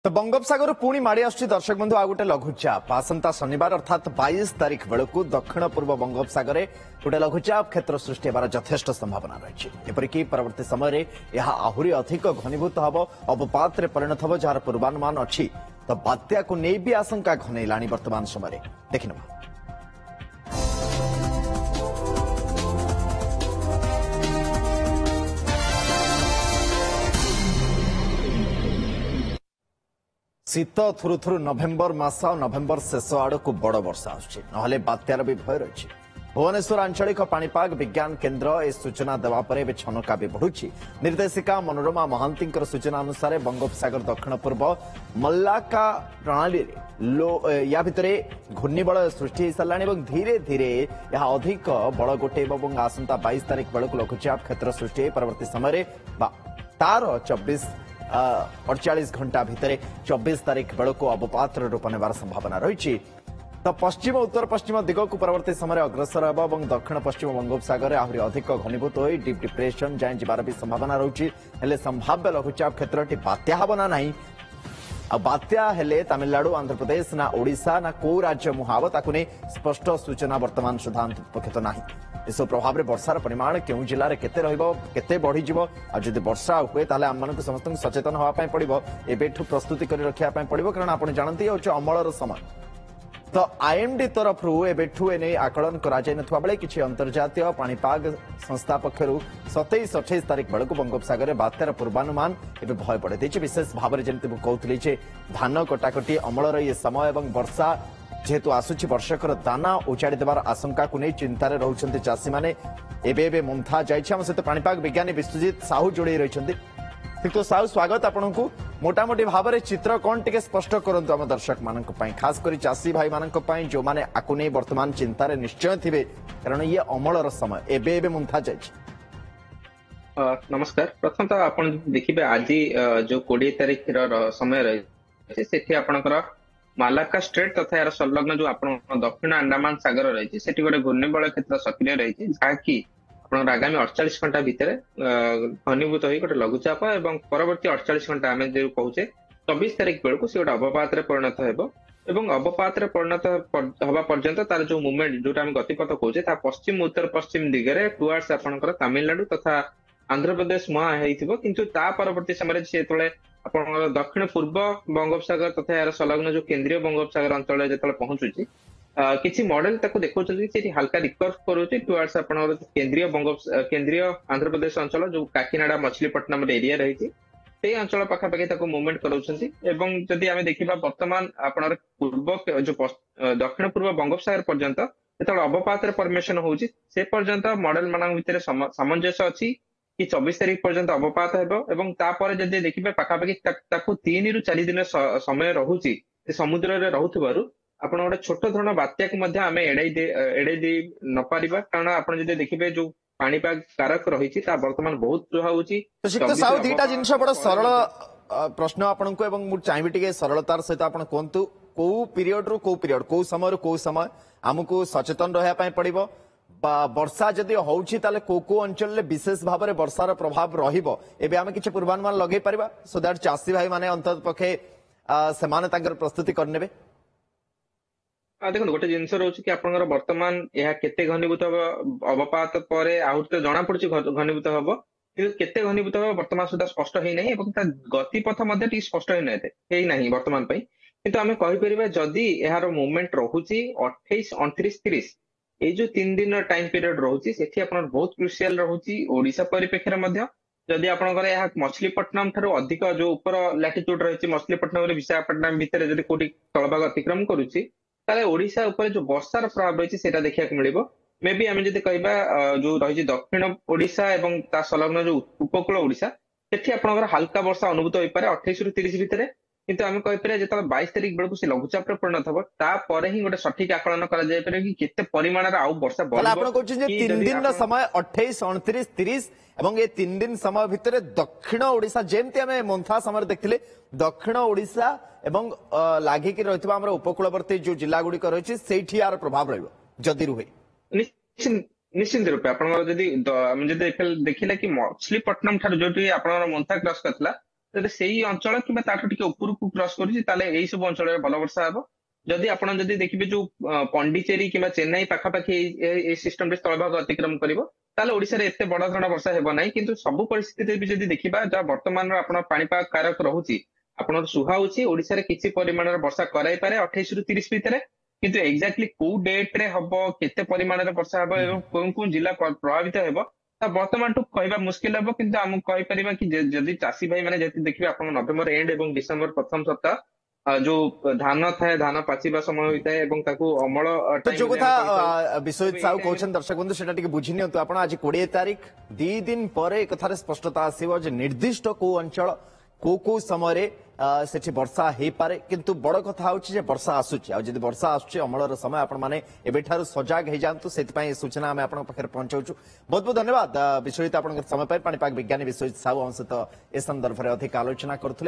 तो बंगोपसागर पुणी माड़ी आसुछि दर्शक बंधु आ गोटे लघुचाप आसंता शनिवार अर्थात 22 तारिख बेलू दक्षिण पूर्व बंगोपसागर गोटे लघुचाप क्षेत्र सृष्टि होबार यथेष्ट संभावना रही एपरिक परवर्ती समय यह आहरी अधिक घनीभूत हम अवपात परिणत हम जार पूर्वानुमान अच्छी तो बात्या को नहीं भी आशंका घनैला वर्तमान समय देखिने शीत थुरु थुरु नवेम्बर मास और नवेम्बर शेष आड़ को बड़ वर्षा आसुछि बात्यार भी भय रही भुवनेश्वर आंचलिक पाणीपाग विज्ञान केन्द्र ए सूचना देवा पर छनका भी बढ़ुछि निर्देशिका मनोरमा महांती सूचना अनुसार बंगोपसागर दक्षिण पूर्व मल्लाका प्रणाली या भितर घूर्णिबल सृष्टि हो सारा धीरे धीरे यह अधिक बड़ गोटे आसंता 22 तारिख बेलू लघुचाप क्षेत्र सृष्टि परवर्ती समय तार 48 घंटा भितर 24 तारिख बेलू अवपात रूप नेबार संभावना रही तो पश्चिम उत्तर पश्चिम दिग को परवर्ती समय अग्रसर होगा दक्षिण पश्चिम बंगोपसागर आहरी अधिक घनीभूत हो डीप डिप्रेशन जाए जबार भी संभावना रही संभाव्य लघुचाप क्षेत्र बात्या हम ना नहीं बात्या हेले तमिलनाडु आंध्र प्रदेश ना ओडिशा ना को राज्य मुहाव ताकू नहीं स्पष्ट सूचना वर्तमान सुधा अंतर्पक्षित ना इस प्रभाव में वर्षार परिमाण क्यों जिले में केते बढ़ी जदि वर्षा हुए आम मानक समस्त सचेतन होगापी पड़ो एबेठू प्रस्तुति कर रखापी पड़ो कारण आप जानते हूँ अमलर समय तो आईएमडी तरफ एबेठू एने आकलन करा बेले किसी अंतर्जातीय पाणीपाग संस्था पक्षर 27-28 तारिख बेलू बंगोपसागर बात्यार पूर्वानुमान एवं भय बढ़े विशेष भाव में जमी कहते धान कटाकटी अमलर ये समय और वर्षा जेहेतु आसुची वर्षकर दाना उजाड़ी देवार आशंका को नहीं चिंतार रोचंती चाषी मैंने एबे मंथा जाइए आम सहित पाणीपाग विज्ञानी विश्वजीत साहू जोड़े रही तो साहू स्वागत आपन को मोटामोटी भाव में चित्र कौन टे स्पष्ट करंतु आम दर्शक मान खास कर चाषी भाई मान जो मैंने आकु नहीं वर्तमान चिंतार निश्चय थे कारण ये अमलर समय एबे मुंथा जाइए। नमस्कार प्रथम तो आप देखिए आज जो 20 तारिख समय रही से आपणकर मालाका स्ट्रेट तथा यार संलग्न जो आप दक्षिण अंडमान सागर रही है गोटे घूर्णिबल क्षेत्र सक्रिय रही है जहाँकि आगामी 48 घंटा भितर घनीभूत हो गोटे लघुचाप और परवर्ती 48 घंटा आम जो कहे 24 तारिख बेलू सी गोटे अवपात परिणत हो अवपात परिणत हवा पर्यंत तार जो मुवमेंट जो गतिपथ कहे पश्चिम उत्तर पश्चिम दिगरे टुवर्ड्स आपंकर तमिलनाडु तथा आंध्र प्रदेश मुहां हो किंतु ता परवर्ती समय से दक्षिण पूर्व बंगोपसागर तथा यार संलग्न जो केंद्रीय बंगोपसागर अंचल जो पहुंचुची किसी मॉडल ताको देखौछथि हल्का रिकर्व करूछि टुवर्ड्स आपनर केंद्रीय आंध्र प्रदेश अंचल जो काकीनाडा मछलीपट्टनम एरिया रही से अंचल पाखापाखि ताको मूवमेंट कराउछथि एवं जदि आमे देखिबा वर्तमान आपनर पूर्व जो दक्षिण पूर्व बंगोपसागर पर्यंत जेतବେଳେ अवपात फॉर्मेशन होउछि से पर्यंत मॉडल मानक भितर सामंजस्य अछि कि 24 तारिख पर्यंत अवपात हेबो एवं तापर जदि देखिबा पाखापाखि ताको 3 रु 4 दिन समय रहुछि समुद्र रे रहुथिबारु आपण गोटे छोट धरण बात्या को एड़े दे न पारिबा कारण आप देखिए जो पाणीपाग कारक रही वर्तमान बहुत दुईटा जिनस बड़ सरल प्रश्न आपन को चाहिए टे सरलतार सहित आप कहतु कौ पीरियड रू कौ पीरियड कौ समय आमको सचेतन रहा पड़ो वर्षा जदि होउछि ताले को अंचल विशेष भाव में वर्षार प्रभाव रहिबो एबे आमे किछि पूर्वानुमान लगे परिबा सो दैट चाषी भाई माने अंतत पक्षे सेमाने तांकर प्रस्तुति करनेबे। देखो गोटे जिनस रोचे कि आपनकर वर्तमान यह केते घनीभूत अवपात पर आहु तो जना पड़ुछि घनीभूत हम कि केते घनीभूत वर्तमान सुधा स्पष्ट है नहीं गतिपथ स्पष्ट है नहीं वर्तमान किंतु आमे कहि परिबा जदि यार मूवमेंट रहुछि 28 29 30 ये जो 3 दिन टाइम पीरियड रहुछि सेठी आपन बहुत क्रुशियल रहुछि ओडिशा परिप्रेक्षी मध्ये जदि आपनकर यह मछलीपट्टनम ठारू अधिक जो ऊपर लैटिट्यूड रही मछलीपट्टनम विशाखापट्टनम भितर जदि कोटी तलभाग अतिक्रम करुछि ताले ओडिशा ऊपर जो वर्षार प्रभाव रही है देखा मिलो मे भी आम जब कह जो रही दक्षिण ओडिशा एवं ता संलग्न जो उपकूल ओडिशा सेठी आपनकर हल्का वर्षा अनुभूत हो पारे 28 रु 30 भितर किंतु आम कहीपर जो 22 तारिख बेलू से लघुचाप परिणत हम तापर ही गोटे सठिक आकलन कर केते परिमाण आउ वर्षा तीन दिन समय 28 29 30 एवं ये 3 दिन समय भितर दक्षिण ओडिशा जेमती आम मंथा समय देखते दक्षिण ओडिशा एवं लागिक रही उपकूलवर्ती जो जिला गुड़िक रही से यार प्रभाव रही रुहे निश्चिंत रूपे आप देखिले कि मछलीपट्टनम ठार जो मंथा क्रॉस करता ଯଦି ସେଇ ଅଞ୍ଚଳ କିମ୍ବା ତାଠୁ ଟିକେ ଉପରକୁ କ୍ରସ୍ କରୁଛି ତାହେଲେ ଏଇ ସବୁ ଅଞ୍ଚଳରେ ଭଲ ବର୍ଷା ହବ। ଯଦି ଆପଣ ଯଦି ଦେଖିବେ ଯୋଉ ପଣ୍ଡିଚେରୀ କିମ୍ବା ଚେନ୍ନାଇ ପାଖାପାଖି ଏଇ ସିଷ୍ଟମରେ ସ୍ଥଳଭାଗ ଅତିକ୍ରମ କରିବ, ତାହେଲେ ଓଡିଶାରେ ଏତେ ବଡ ଧରଣର ବର୍ଷା ହେବ ନାହିଁ। କିନ୍ତୁ ସବୁ ପରିସ୍ଥିତିରେ ବି ଯଦି ଦେଖିବା, ଯାହା ବର୍ତ୍ତମାନର ଆପଣ ପାଣିପାଗ କାରକ ରହୁଛି, ଆପଣଙ୍କ ସୁହାଉଛି ଓଡିଶାରେ କିଛି ପରିମାଣର ବର୍ଷା କରାଇପାରେ 28 ରୁ 30 ଭିତରେ। କିନ୍ତୁ ଏକ୍ଜାକ୍ଟଲି କୋଉ ଡେଟ୍ ରେ ହବ, କେତେ ପରିମାଣରେ ବର୍ଷା ହବ ଏବଂ କୋଉ କୋଉ ଜିଲ୍ଲା ପ୍ରଭାବିତ ହେବ, ତା ବର୍ତ୍ତମାନଠୁ କହିବା ମୁସ୍କିଲ ହବ। କିନ୍ତୁ ଆମକୁ କହିପାରିବା କି ଯଦି ଚାଷୀ ଭାଇ ମାନେ ଯଦି ଦେଖିବେ ଆପଣ ନଭେମ୍ବର ଏଣ୍ଡ ଏବଂ ଡିସେମ୍ବର ପ୍ରଥମ ସପ୍ତାହ ଯୋଉ ଧାନ ଥାଏ, ଧାନ ପାଚିବା ସମୟ ହୋଇଥାଏ ଏବଂ ତାକୁ ଅମଳ তো ଟାଇମ ଯୋଉ ବୋଲି କଥା ଆମେ କହିଥାଉ। ବିଶ୍ୱଜିତ ତେବେ ଏଇ ସାହୁ ଟାଇମରେ କହୁଛନ୍ତି ଦର୍ଶକ ବନ୍ଧୁ ସେଟା ଟିକେ ବୁଝି ନିଅନ୍ତୁ ଆପଣ। ଆଜି 20 ତାରିଖ 2 ଦିନ ପରେ ଏ କଥାରେ ସ୍ପଷ୍ଟତା ଆସିବ ଯେ ନିର୍ଦ୍ଦିଷ୍ଟ କୋଉ ଅଞ୍ଚଳ କୋଉ କୋଉ ସମୟରେ ସେଠି ବର୍ଷା ହେଇପାରେ। କିନ୍ତୁ ବଡ କଥା ହଉଛି ଯେ ବର୍ଷା ଆସୁଛି, ଆଉ ଯଦି ବର୍ଷା ଆସୁଛି ଅମଳର ସମୟ ଆପଣ ମାନେ ଏବେଠାରୁ ସଜାଗ ହେଇଯାଆନ୍ତୁ। ସେଥିପାଇଁ ଏ ସୂଚନା ଆମେ ଆପଣଙ୍କ ପାଖରେ ପହଞ୍ଚାଉଛୁ। ବହୁତ ବହୁତ ଧନ୍ୟବାଦ ବିଶ୍ୱଜିତ ଆପଣଙ୍କ ସମୟ ପାଇଁ। ପାଣିପାଗ ବିଜ୍ଞାନୀ ବିଶ୍ୱଜିତ ସାହୁ ଆମ ସହିତ ଏ ସନ୍ଦର୍ଭରେ ଅଧିକ ଆଲୋଚନା କରୁଥିଲେ।